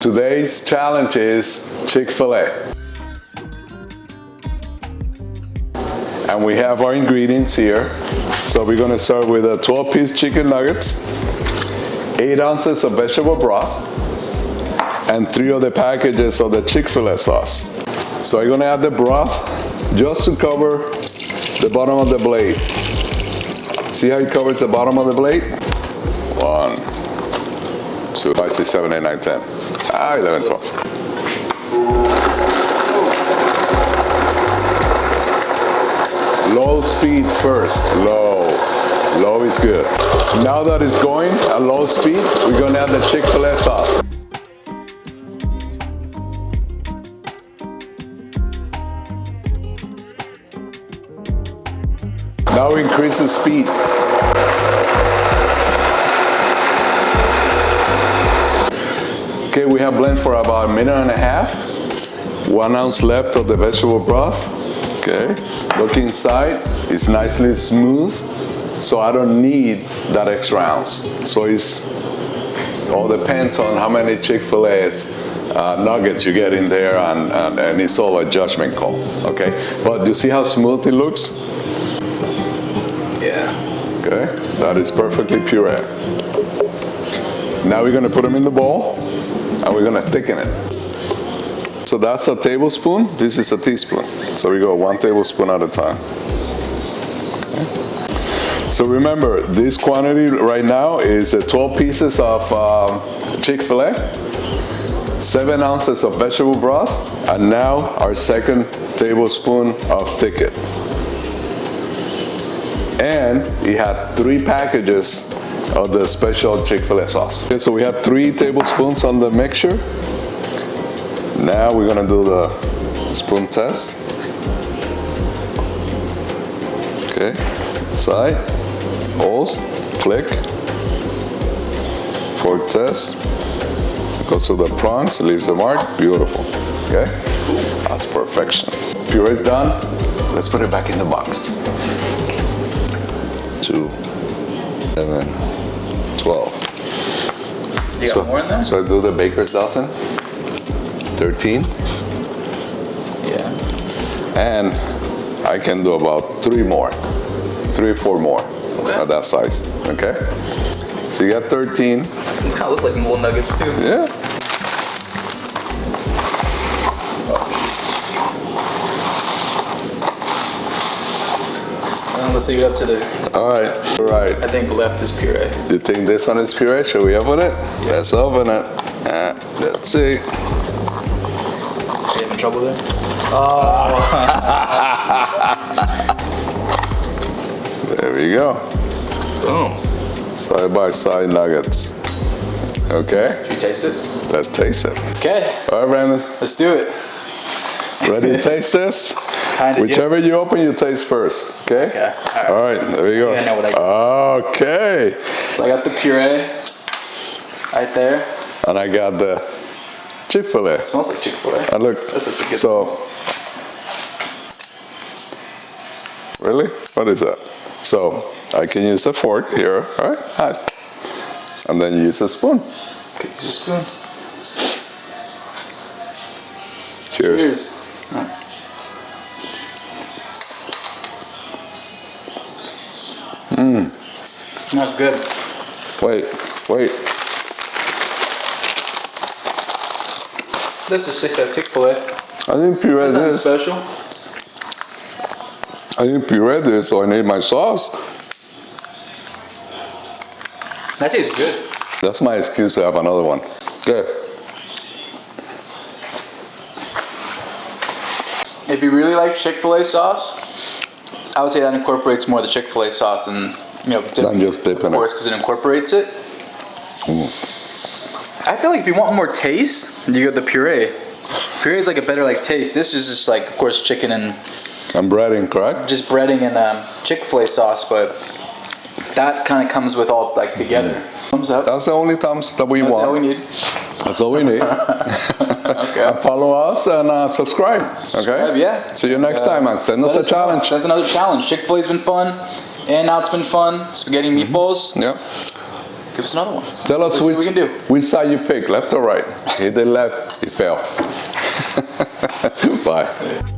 Today's challenge is Chick-fil A. And we have our ingredients here. So we're gonna start with a 12-piece chicken nuggets, 8 ounces of vegetable broth, and 3 of the packages of the Chick-fil A sauce. So I'm gonna add the broth just to cover the bottom of the blade. See how it covers the bottom of the blade? 1, 2, 5, 6, 7, 8, 9, 10. 11, 12. Low speed first, low. Low is good. Now that it's going at low speed, we're gonna add the Chick-fil A sauce. Now increase the speed. Okay, we have blended for about 1.5 minutes. 1 ounce left of the vegetable broth. Okay, look inside, it's nicely smooth, so I don't need that extra ounce. So it's all depends on how many Chick-fil-A's nuggets you get in there, and it's all a judgment call, okay? But you see how smooth it looks? Yeah. Okay, that is perfectly puree. Now we're gonna put them in the bowl, and we're gonna thicken it. So that's a tablespoon, this is a teaspoon. So we go 1 tablespoon at a time. Okay. So remember, this quantity right now is 12 pieces of Chick-fil-A, 7 ounces of vegetable broth, and now our 2nd tablespoon of thicken. And we had 3 packages of the special Chick-fil-A sauce. Okay, so we have 3 tablespoons on the mixture. Now we're gonna do the spoon test. Okay, side, holes, click. Fork test. Goes to the prongs, leaves a mark, beautiful. Okay, that's perfection. Puree's done. Let's put it back in the box. 2, 7, 12. You got more in there? So I do the baker's dozen. 13. Yeah. And I can do about 3 more. 3 or 4 more at that size. Okay? So you got 13. These kind of look like little nuggets too. Yeah. Let's see what up to the. All right. I think left is puree. You think this one is puree? Should we open it? Yeah. Let's open it. Let's see. You having trouble there? Oh. There we go. Boom. Side by side nuggets. Okay? Should you taste it? Let's taste it. Okay. All right, Brandon. Let's do it. Ready to taste this? Kind of. Whichever you open, you taste first. Okay? Okay. All right, there we go. I know what I got. Okay. So I got the puree right there. And I got the Chick-fil-A. It smells like Chick-fil-A. And look, This is a good so, really? What is that? So, I can use a fork here, all right? And then use a spoon. Okay, use a spoon. Cheers. Cheers. That's good. Wait. This is just like Chick-fil-A. I didn't puree Nothing this. special. I didn't puree this, so I need my sauce. That tastes good. That's my excuse to have another one. Okay. If you really like Chick-fil-A sauce, I would say that incorporates more of the Chick-fil-A sauce than Than just dipping it. of course, because it incorporates it. I feel like if you want more taste, you get the puree. Puree is like a better taste. This is just like, of course, chicken and breading, correct? just breading and Chick-fil-A sauce, but that kind of comes with all together. Thumbs up. That's the only thumbs that we That's want. all we need. That's all we need. Okay. And follow us and subscribe. Okay. Yeah. See you next time, and send us a challenge. That's another challenge. Chick-fil-A's been fun, and now it's been fun. Spaghetti meatballs. Yep. Give us another one. Tell us what we can do. which side you pick, left or right. Hit the left, you fail. Bye.